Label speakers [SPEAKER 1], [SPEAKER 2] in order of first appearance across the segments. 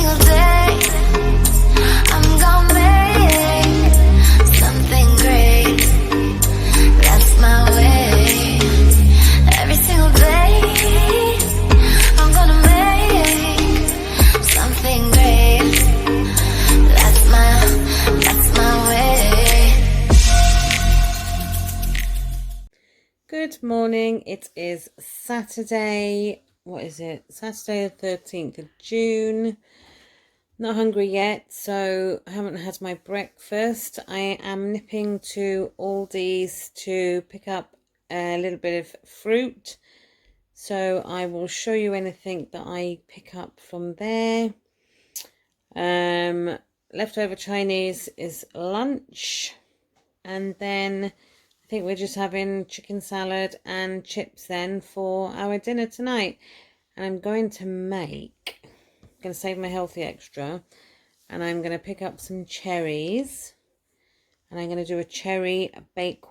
[SPEAKER 1] single day I'm gonna make something great. That's my way. Every single day I'm gonna make something great. That's my way.
[SPEAKER 2] Good morning. It is Saturday. What is it? Saturday the 13th of June. Not hungry yet, so I haven't had my breakfast. I am nipping to Aldi's to pick up a little bit of fruit. So I will show you anything that I pick up from there. Leftover Chinese is lunch. And then I think we're just having chicken salad and chips then for our dinner tonight. And I'm going to save my healthy extra, and I'm going to pick up some cherries, and I'm going to do a cherry baked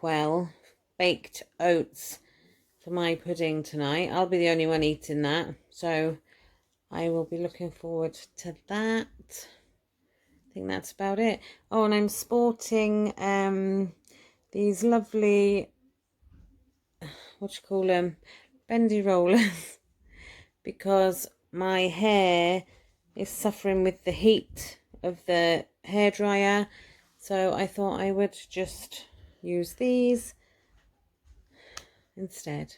[SPEAKER 2] oats for my pudding tonight. I'll be the only one eating that, so I will be looking forward to that. I think that's about it. Oh, and I'm sporting these lovely, bendy rollers because my hair is suffering with the heat of the hairdryer, so I thought I would just use these instead.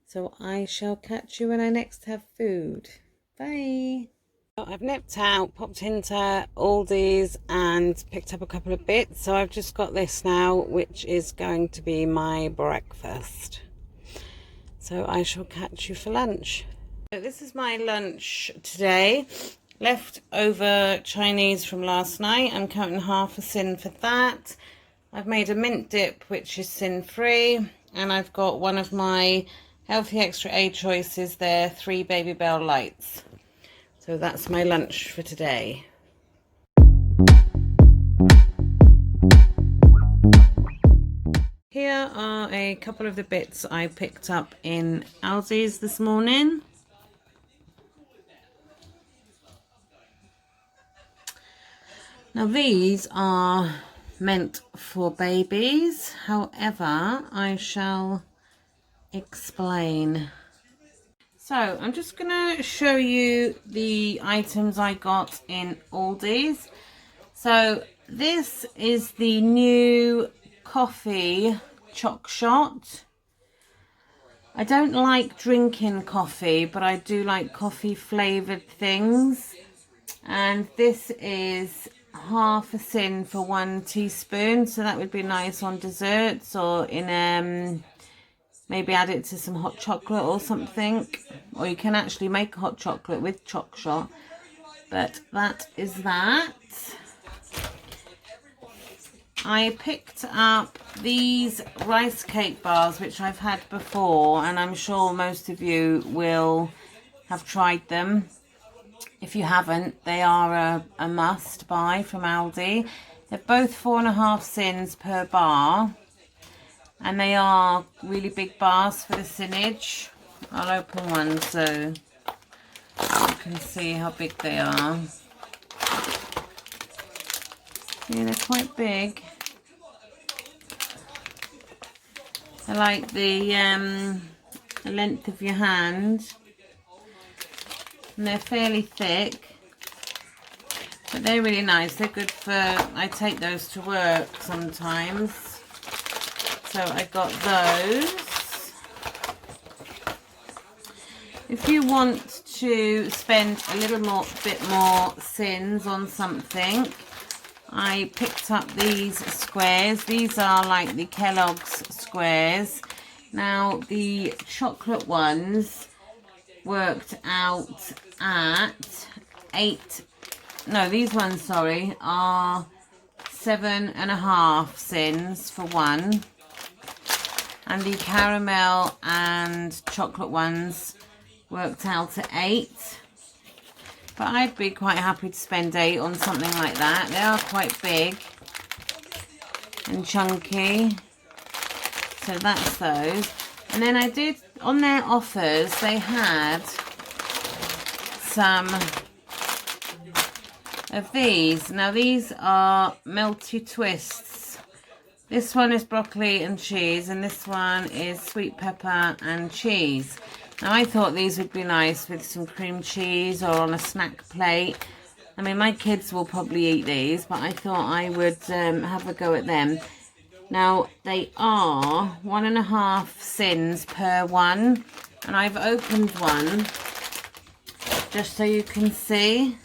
[SPEAKER 2] So I shall catch you when I next have food. Bye. I've nipped out, popped into Aldi's and picked up a couple of bits. So I've just got this now, which is going to be my breakfast. So I shall catch you for lunch. So this is my lunch today. Leftover Chinese from last night. I'm counting half a sin for that. I've made a mint dip, which is sin-free. And I've got one of my Healthy Extra A choices there, 3 Babybel Lights. So that's my lunch for today. Here are a couple of the bits I picked up in Aldi's this morning. Now these are meant for babies, however, I shall explain. So I'm just going to show you the items I got in Aldi's. So this is the new coffee choc shot. I don't like drinking coffee, but I do like coffee flavoured things. And this is half a sin for 1 teaspoon. So that would be nice on desserts or in maybe add it to some hot chocolate or something, or you can actually make a hot chocolate with choc shot. But that is that. I picked up these rice cake bars, which I've had before, and I'm sure most of you will have tried them. If you haven't, they are a must buy from Aldi. They're both 4.5 cents per bar. And they are really big bars for the sinnage. I'll open one so you can see how big they are. Yeah, they're quite big. They're like the length of your hand. And they're fairly thick. But they're really nice. They're good for, I take those to work sometimes. So I got those. If you want to spend a bit more sins on something, I picked up these squares. These are like the Kellogg's squares. Now the chocolate ones worked out at these ones, sorry, are 7.5 cents for one. And the caramel and chocolate ones worked out at 8. But I'd be quite happy to spend 8 on something like that. They are quite big and chunky. So that's those. And then I did, on their offers, they had some of these. Now these are melty twists. This one is broccoli and cheese, and this one is sweet pepper and cheese. Now I thought these would be nice with some cream cheese or on a snack plate. I mean, my kids will probably eat these, but I thought I would have a go at them. Now they are 1.5 sins per one, and I've opened one just so you can see.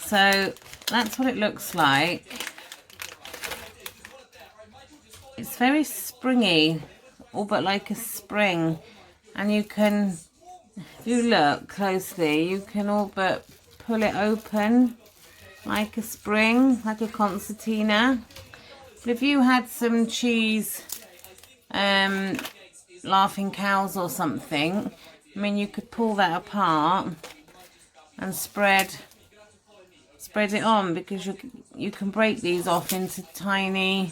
[SPEAKER 2] So that's what it looks like. It's very springy, all but like a spring. And you can, if you look closely, you can all but pull it open like a spring, like a concertina. But if you had some cheese, laughing cows or something, I mean, you could pull that apart and spread it on, because you can break these off into tiny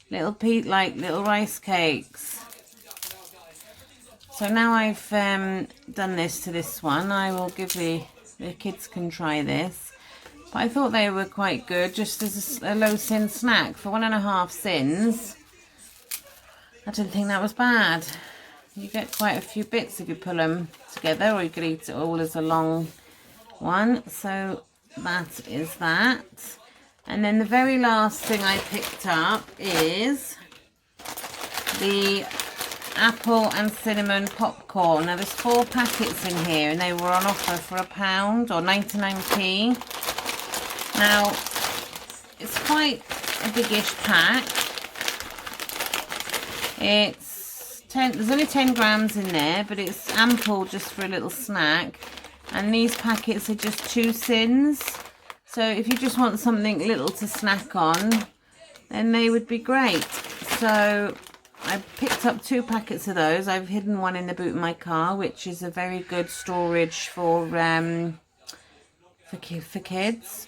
[SPEAKER 2] little like little rice cakes. So now I've done this to this one, I will give the kids can try this. But I thought they were quite good, just as a low sin snack for 1.5 sins. I didn't think that was bad. You get quite a few bits if you pull them together, or you could eat it all as a long one. So that is that. And then the very last thing I picked up is the apple and cinnamon popcorn. Now there's 4 packets in here, and they were on offer for £1 or 99p. Now it's quite a biggish pack. It's 10, there's only 10 grams in there, but it's ample just for a little snack. And these packets are just 2 sins, so if you just want something little to snack on, then they would be great. So I picked up 2 packets of those. I've hidden one in the boot of my car, which is a very good storage for kids.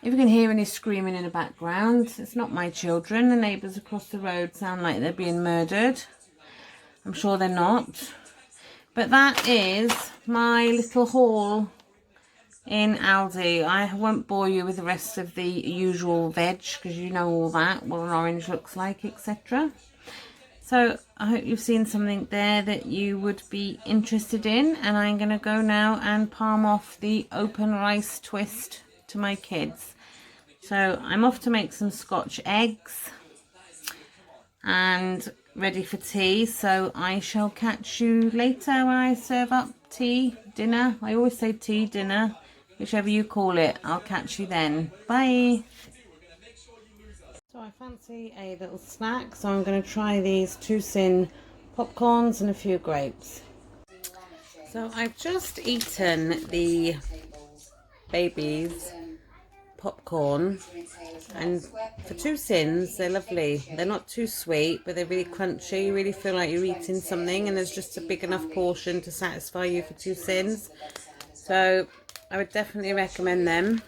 [SPEAKER 2] If you can hear any screaming in the background, it's not my children. The neighbours across the road sound like they're being murdered. I'm sure they're not. But that is my little haul in Aldi. I won't bore you with the rest of the usual veg, because you know all that, what an orange looks like, etc. So I hope you've seen something there that you would be interested in, and I'm going to go now and palm off the open rice twist to my kids. So I'm off to make some Scotch eggs and ready for tea, so I shall catch you later when I serve up tea, dinner. I always say tea, dinner, whichever you call it. I'll catch you then. Bye. So I fancy a little snack, so I'm going to try these 2 sin popcorns and a few grapes. So I've just eaten the baby's popcorn, and for 2 sins they're lovely. They're not too sweet, but they're really crunchy. You really feel like you're eating something, and there's just a big enough portion to satisfy you for 2 sins. So I would definitely recommend them.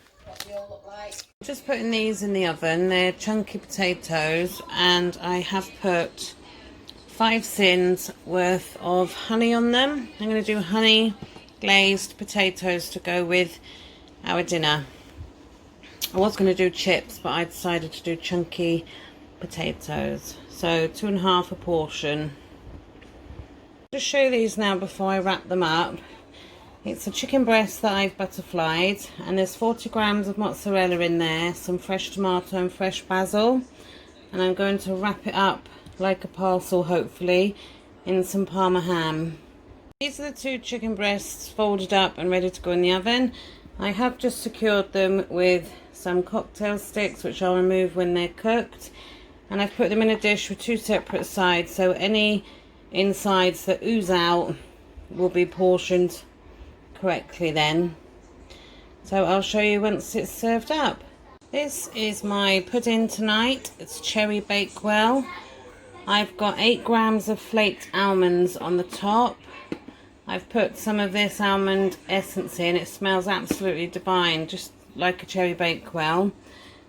[SPEAKER 2] Just putting these in the oven. They're chunky potatoes, and I have put 5 sins worth of honey on them. I'm going to do honey glazed potatoes to go with our dinner. I was going to do chips, but I decided to do chunky potatoes. So 2.5 a portion. Just show these now before I wrap them up. It's a chicken breast that I've butterflied, and there's 40 grams of mozzarella in there, some fresh tomato and fresh basil, and I'm going to wrap it up like a parcel, hopefully, in some Parma ham. These are the 2 chicken breasts folded up and ready to go in the oven. I have just secured them with some cocktail sticks, which I'll remove when they're cooked, and I've put them in a dish with 2 separate sides, so any insides that ooze out will be portioned correctly then. So I'll show you once it's served up. This is my pudding tonight. It's cherry bakewell. I've got 8 grams of flaked almonds on the top. I've put some of this almond essence in. It smells absolutely divine, just like a cherry bakewell.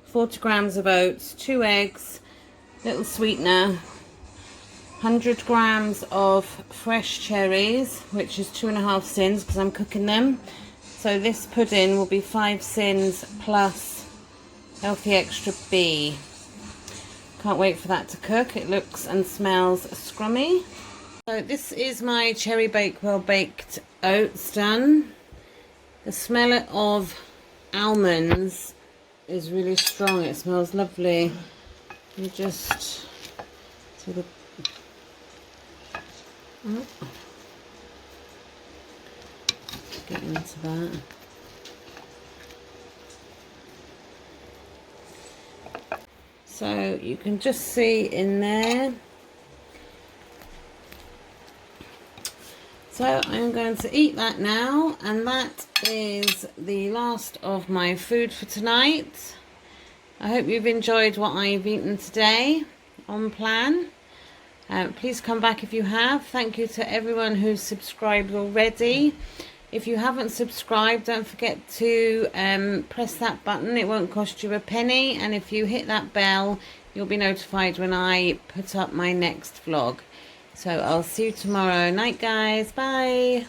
[SPEAKER 2] 40 grams of oats, 2 eggs, little sweetener, 100 grams of fresh cherries, which is 2.5 sins because I'm cooking them. So this pudding will be 5 sins plus healthy extra B. Can't wait for that to cook. It looks and smells scrummy. So this is my Cherry Bakewell baked oats done. The smell of almonds is really strong. It smells lovely. You just sort of get into that. So you can just see in there. So I'm going to eat that now, and that is the last of my food for tonight. I hope you've enjoyed what I've eaten today on plan. Please come back if you have. Thank you to everyone who's subscribed already. If you haven't subscribed, don't forget to press that button. It won't cost you a penny, and if you hit that bell, you'll be notified when I put up my next vlog. So I'll see you tomorrow night, guys. Bye.